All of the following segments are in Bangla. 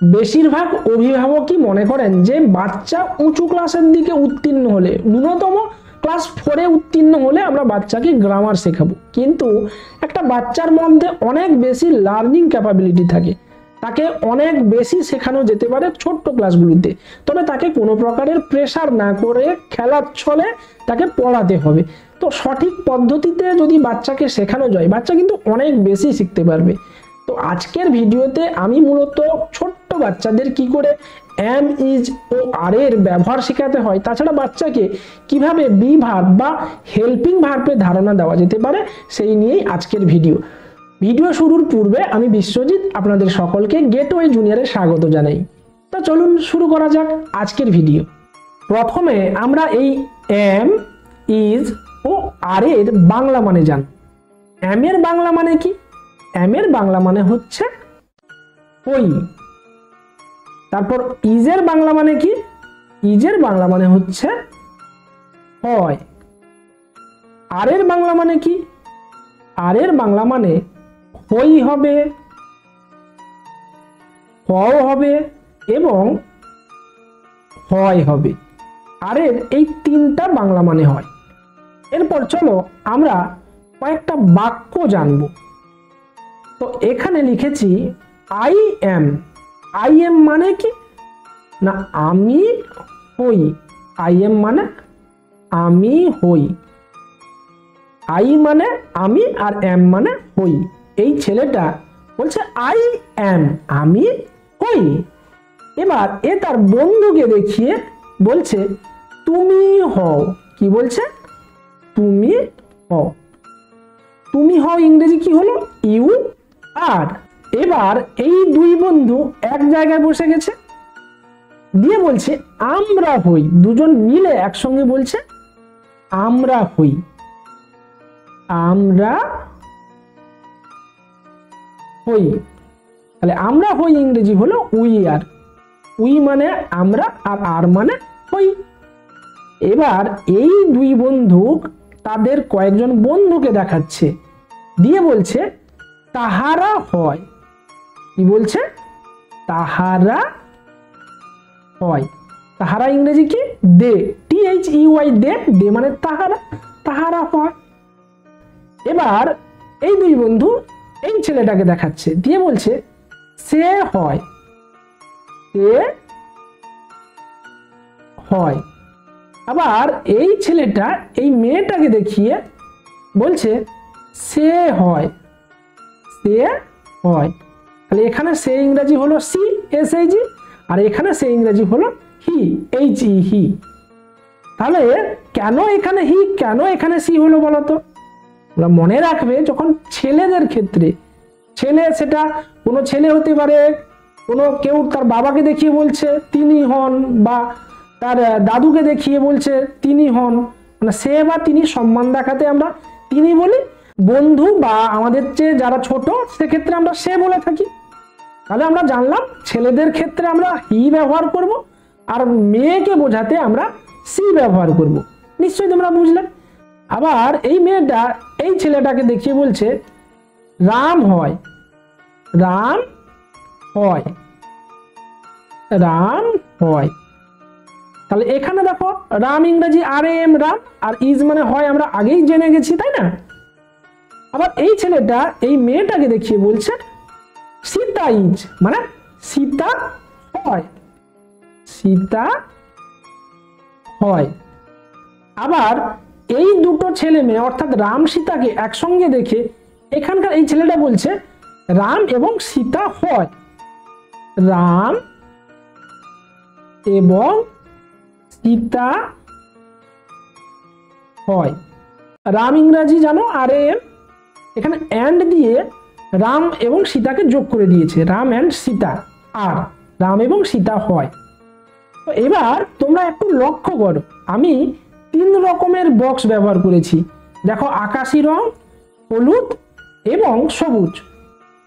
বেশিরভাগ অভিভাবকই মনে করেন যে বাচ্চা উঁচু ক্লাসের দিকে উত্তীর্ণ হলে, ন্যূনতম ক্লাস 4-এ উত্তীর্ণ হলে আমরা বাচ্চাকে গ্রামার শেখাবো। কিন্তু একটা বাচ্চার মধ্যে অনেক বেশি লার্নিং ক্যাপাবিলিটি থাকে, তাকে অনেক বেশি শেখানো যেতে পারে ছোট্ট ক্লাসগুলিতে। তবে তাকে কোনো প্রকারের প্রেশার না করে খেলার ছলে তাকে পড়াতে হবে। তো সঠিক পদ্ধতিতে যদি বাচ্চাকে শেখানো যায়, বাচ্চা কিন্তু অনেক বেশি শিখতে পারবে। তো আজকের ভিডিওতে আমি মূলত ছোট্ট বাচ্চাদের কি করে এম, ইজ ও আর এর ব্যবহার শেখাতে হয়, তাছাড়া বাচ্চাকে কিভাবে বি ভার্ব বা হেল্পিং ভার্বের ধারণা দেওয়া যেতে পারে, সেই নিয়েই আজকের ভিডিও শুরুর পূর্বে আমি বিশ্বজিৎ আপনাদের সকলকে গেটওয়ে জুনিয়রে স্বাগত জানাই। তো চলুন শুরু করা যাক আজকের ভিডিও। প্রথমে আমরা এই এম, ইজ ও আর এর বাংলা মানে জান। এম এর বাংলা মানে কি? এম এর বাংলা মানে হচ্ছে হই। তারপর ইজের বাংলা মানে কি? ইজের বাংলা মানে হচ্ছে হয়। আর এর বাংলা মানে কি? আর এর বাংলা মানে হই হবে, হও হবে এবং হয় হবে। আর এর এই তিনটা বাংলা মানে হয়। এরপর চলো আমরা কয়েকটা বাক্য জানবো। তো এখানে লিখেছি আই এম। আই এম মানে কি? না আমি হই। আই এম মানে আমি হই। আই মানে আমি আর এম মানে হই। এই ছেলেটা বলছে আই এম, আমি হই। এবার এ তার বন্ধুকে দেখিয়ে বলছে তুমি হও। কি বলছে? তুমি হও। তুমি হও ইংরেজি কি হলো? You are. এবার এই দুই বন্ধু এক জায়গায় বসে গেছে, দিয়ে বলছে আমরা হই। দুজন মিলে একসঙ্গে বলছে আমরা হই। আমরা হই। তাহলে আমরা হই ইংরেজি হলো উই আর। উই মানে আমরা আর মানে হই। এবার এই দুই বন্ধু তাদের কয়েকজন বন্ধুকে দেখাচ্ছে, দিয়ে বলছে তাহারা হয়। কি বলছে? তাহারা হয়। তাহারা ইংরেজি কি? দে। THEY দে। দে মানে তাহারা। তাহারা হয়। এবার এই দুই বন্ধু এই ছেলেটাকে দেখাচ্ছে, দিয়ে বলছে সে হয়। সে হয়। আবার এই ছেলেটা এই মেয়েটাকে দেখিয়ে বলছে সে হয়। সে হয়। তাহলে এখানে সে ইংরেজি হলো সি, SAG, আর এখানে সে ইংরেজি হলো হি, HE, হি। তাহলে কেন এখানে হি, কেন এখানে সি হলো বলতো? তোমরা মনে রাখবে, যখন ছেলেদের ক্ষেত্রে, ছেলে সেটা কোনো ছেলে হতে পারে, কোনো কেউ তার বাবাকে দেখিয়ে বলছে তিনি হন, বা তার দাদুকে দেখিয়ে বলছে তিনি হন, মানে সে বা তিনি সম্মান দেখাতে আমরা তিনি বলি। বন্ধু বা আমাদের চেয়ে যারা ছোট সেক্ষেত্রে আমরা সে বলে থাকি। তাহলে আমরা জানলাম ছেলেদের ক্ষেত্রে আমরা হি ব্যবহার করব, আর মেয়েকে বোঝাতে আমরা সি ব্যবহার করব। নিশ্চয়ই তোমরা বুঝলে। আবার এই মেয়েটা এই ছেলেটাকে দেখিয়ে বলছে রাম হয়। রাম হয়। রাম হয়। তাহলে এখানে দেখো রাম ইংরেজি RM, রাম, আর ইজ মানে হয় আমরা আগেই জেনে গেছি, তাই না? আবার এই ছেলেটা এই মেয়েটাকে দেখিয়ে বলছে সীতা ইজ, মানে সীতা হয়। সীতা হয়। আবার এই দুটো ছেলে মেয়ে অর্থাৎ রাম সীতাকে একসঙ্গে দেখে এখানকার এই ছেলেটা বলছে রাম এবং সীতা হয়। রাম এবং সীতা হয়। রাম ইংরাজি জানো RM, এখানে এন্ড দিয়ে রাম এবং সীতাকে যোগ করে দিয়েছে, রাম এন্ড সীতা, আর রাম এবং সীতা হয়। তো এবার তোমরা একটু লক্ষ্য করো, আমি 3 রকমের বক্স ব্যবহার করেছি। দেখো আকাশি রং, হলুদ এবং সবুজ।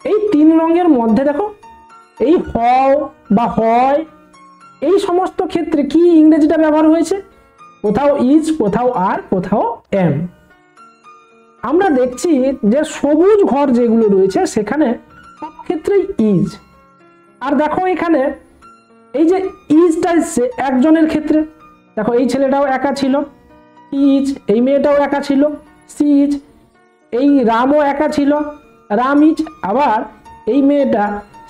এই 3 রঙের মধ্যে দেখো এই হও বা হয়, এই সমস্ত ক্ষেত্রে কি ইংরেজিটা ব্যবহার হয়েছে? কোথাও ইজ, কোথাও আর, কোথাও এম। আমরা দেখছি যে সবুজ ঘর যেগুলো রয়েছে সেখানে সব ক্ষেত্রেই ইজ, আর দেখো এখানে এই যে ইজটা এসছে একজনের ক্ষেত্রে, দেখো এই ছেলেটাও একা ছিল, ইজ, এই মেয়েটাও একা ছিল, সি ইজ, এই রামও একা ছিল, রাম ইজ, আবার এই মেয়েটা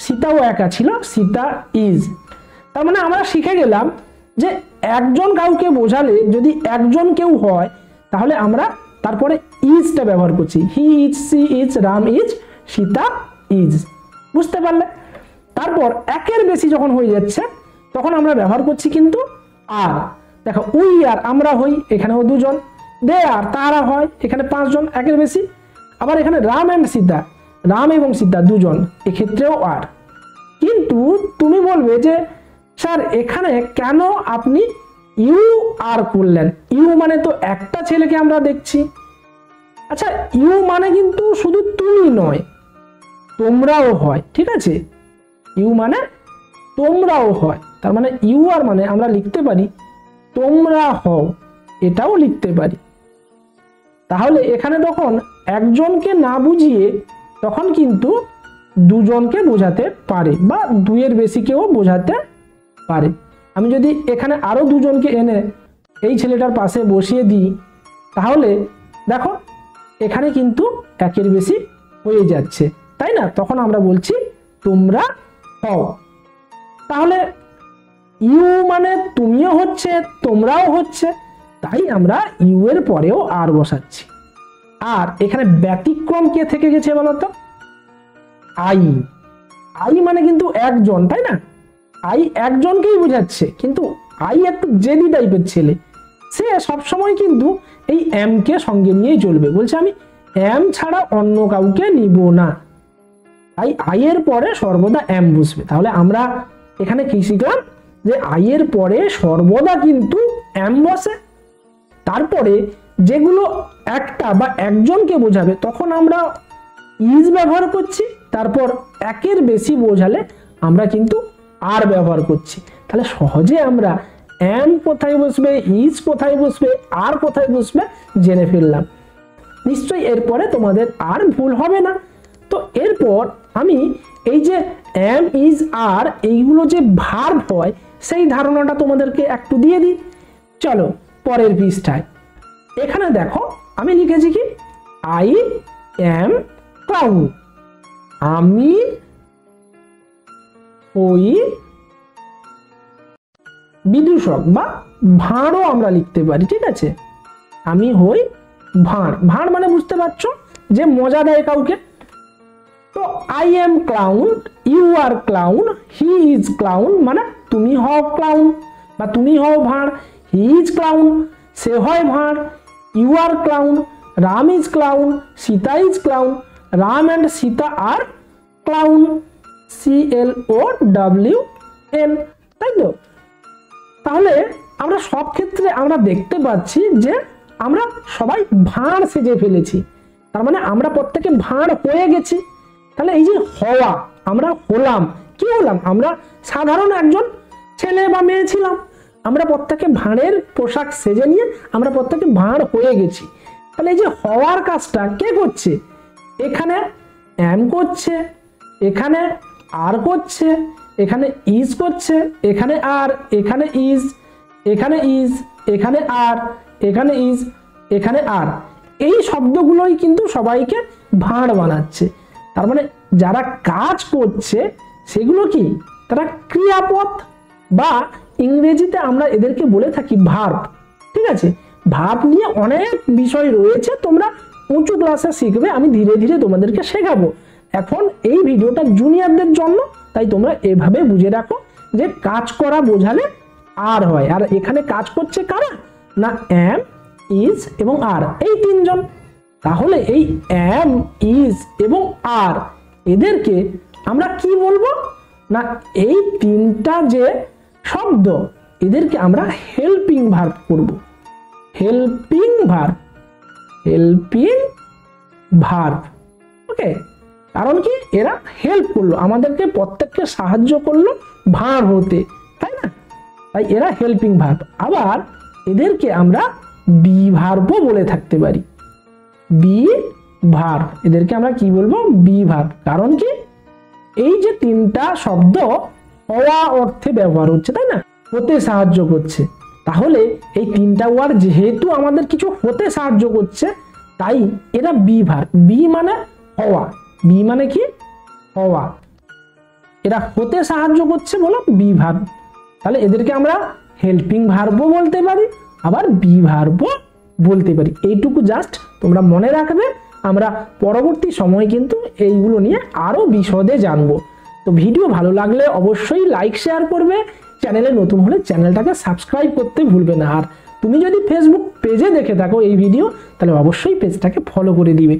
সীতাও একা ছিল, সীতা ইজ। তার মানে আমরা শিখে গেলাম যে একজন কাউকে বোঝালে যদি একজন কেউ হয় তাহলে আমরা তারপরে ইজটা ব্যবহার করছি, he is, she is, Ram is, Sita is. বুঝতে পারলে? তারপর একের বেশি যখন হয়ে যাচ্ছে তখন আমরা ব্যবহার করছি কিন্তু আর। দেখো উই আর আমরা হই, এখানেও দুজন, দে আর তারা হয়, এখানে পাঁচজন, একের বেশি। আবার এখানে রাম অ্যান্ড সীতা, রাম এবং সীতা দুজন, এক্ষেত্রেও আর। কিন্তু তুমি বলবে যে স্যার এখানে কেন আপনি ইউ আর করলেন? ইউ মানে তো একটা ছেলেকে আমরা দেখছি। আচ্ছা, ইউ মানে কিন্তু শুধু তুমি নয়, তোমরাও হয়, ঠিক আছে? ইউ মানে তোমরাও হয়, তার মানে ইউ আর মানে আমরা লিখতে পারি তোমরা হও, এটাও লিখতে পারি। তাহলে এখানে তখন একজনকে না বুঝিয়ে তখন কিন্তু দুজনকে বোঝাতে পারে বা দুইয়ের বেশিকেও বোঝাতে পারে। আমি যদি এখানে আরো দুজনকে এনে এই ছেলেটার পাশে বসিয়ে দিই তাহলে দেখো এখানে কিন্তু একের বেশি হয়ে যাচ্ছে, তাই না? তখন আমরা বলছি তোমরা হও। তাহলে ইউ মানে তুমিও হচ্ছে, তোমরাও হচ্ছে, তাই আমরা ইউ এর পরেও আর বসাচ্ছি। আর এখানে ব্যতিক্রম কে থেকে গেছে বলতো? আই। আই মানে কিন্তু একজন, তাই না? আই একজনকেই বোঝাচ্ছে, কিন্তু আই একটু জেদি টাইপের ছেলে, সে সবসময় কিন্তু এই এম কে সঙ্গে নিয়েই চলবে, বলছে আমি এম ছাড়া অন্য কাউকে নিব না, তাই আই এর পরে সর্বদা এম বসবে। তাহলে আমরা এখানে কি শিখলাম? যে আই এর পরে সর্বদা কিন্তু এম বসে। তারপরে যেগুলো একটা বা একজনকে বোঝাবে তখন আমরা ইজ ব্যবহার করছি, তারপর একের বেশি বোঝালে আমরা কিন্তু আর ব্যবহার করছি। তাহলে সহজে আমরা এম কোথায় বসবে, ইজ কোথায় বসবে, আর কোথায় বসবে জেনে ফেললাম। নিশ্চয়ই এরপরে তোমাদের আর ভুল হবে না। তো এরপর আমি এই যে এম, ইজ, আর এইগুলো যে ভার্ব হয় সেই ধারণাটা তোমাদেরকে একটু দিয়ে দিই। চলো পরের পৃষ্ঠায়। এখানে দেখো আমি লিখেছি কি, আই এম ক্লাউন, আমি ওই বিদূষক বা ভাঁড়ও আমরা লিখতে পারি, ঠিক আছে? আমি হই ভাঁড়। ভাঁড় মানে বুঝতে পারছো যে মজা দেয় কাউকে। তো I am clown, you are clown, he is clown মানে তুমি হও ক্লাউন বা তুমি হও ভাঁড়। হি ইজ ক্লাউন, সে হয় ভাঁড়। You are clown, Ram is clown, Sita is clown, Ram and Sita are clown, CLOWN, তাই তো? তাহলে আমরা সব ক্ষেত্রে আমরা দেখতে পাচ্ছি যে আমরা সবাই ভাঁড় সেজে ফেলেছি, তার মানে আমরা প্রত্যেকে ভাঁড় হয়ে গেছি। তাহলে এই যে হওয়া, আমরা হলাম, কি হলাম? আমরা সাধারণ একজন ছেলে বা মেয়ে ছিলাম, আমরা প্রত্যেকে ভাঁড়ের পোশাক সেজে নিয়ে আমরা প্রত্যেকে ভাঁড় হয়ে গেছি। তাহলে এই যে হওয়ার কাজটা কে করছে? এখানে এম করছে, এখানে আর করছে, এখানে ইজ করছে, এখানে আর, এখানে ইজ, এখানে ইজ, এখানে আর, এখানে ইজ, এখানে আর। এই শব্দগুলোই কিন্তু সবাইকে ভাঁড় বানাচ্ছে। তার মানে যারা কাজ করছে সেগুলো কি? তারা ক্রিয়াপদ বা ইংরেজিতে আমরা এদেরকে বলে থাকি ভার্ব, ঠিক আছে? ভার্ব নিয়ে অনেক বিষয় রয়েছে, তোমরা উঁচু ক্লাসে শিখবে, আমি ধীরে ধীরে তোমাদেরকে শেখাবো। এখন এই ভিডিওটা জুনিয়রদের জন্য, তাই তোমরা এভাবে বুঝে রাখো যে কাজ করা বোঝালে আর হয়। আর এখানে কাজ করছে কারা? না এম, ইজ এবং আর, এই তিনজন। তাহলে এই এম, ইজ এবং আর এদেরকে আমরা কি বলবো? না এই তিনটা যে শব্দ এদেরকে আমরা হেল্পিং ভার্ব করব। হেল্পিং ভার্ব, হেল্পিং ভার্ব, ওকে? কারণ কি? এরা হেল্প করলো আমাদেরকে, প্রত্যেককে সাহায্য করলো ভার্ব হতে, তাই না? তাই এরা হেল্পিং ভার্ব। আবার এদেরকে আমরা বি ভার্বও বলে থাকতে পারি। বি ভার্ব, এদেরকে আমরা কি বলবো? Be verb. কারণ কি? এই যে তিনটা শব্দ হওয়া অর্থে ব্যবহার হচ্ছে, তাই না, হতে সাহায্য করছে, তাহলে এই তিনটা ওয়ার্ড যেহেতু আমাদের কিছু হতে সাহায্য করছে, তাই এরা বি ভার্ব। বি মানে হওয়া, বি মানে কি হওয়া, এরা হতে সাহায্য করছে বলো বি ভার্ব। তাহলে এদেরকে আমরা হেল্পিং ভার্বও বলতে পারি, আবার বি ভার্বও বলতে পারি। এইটুকু জাস্ট তোমরা মনে রাখবে। আমরা পরবর্তী সময় কিন্তু এইগুলো নিয়ে আরো বিশদে জানবো। তো ভিডিও ভালো লাগলে অবশ্যই লাইক শেয়ার করবে, চ্যানেলে নতুন হলে চ্যানেলটাকে সাবস্ক্রাইব করতে ভুলবে না। আর তুমি যদি ফেসবুক পেজে দেখে থাকো এই ভিডিও, তাহলে অবশ্যই পেজটাকে ফলো করে দিবে।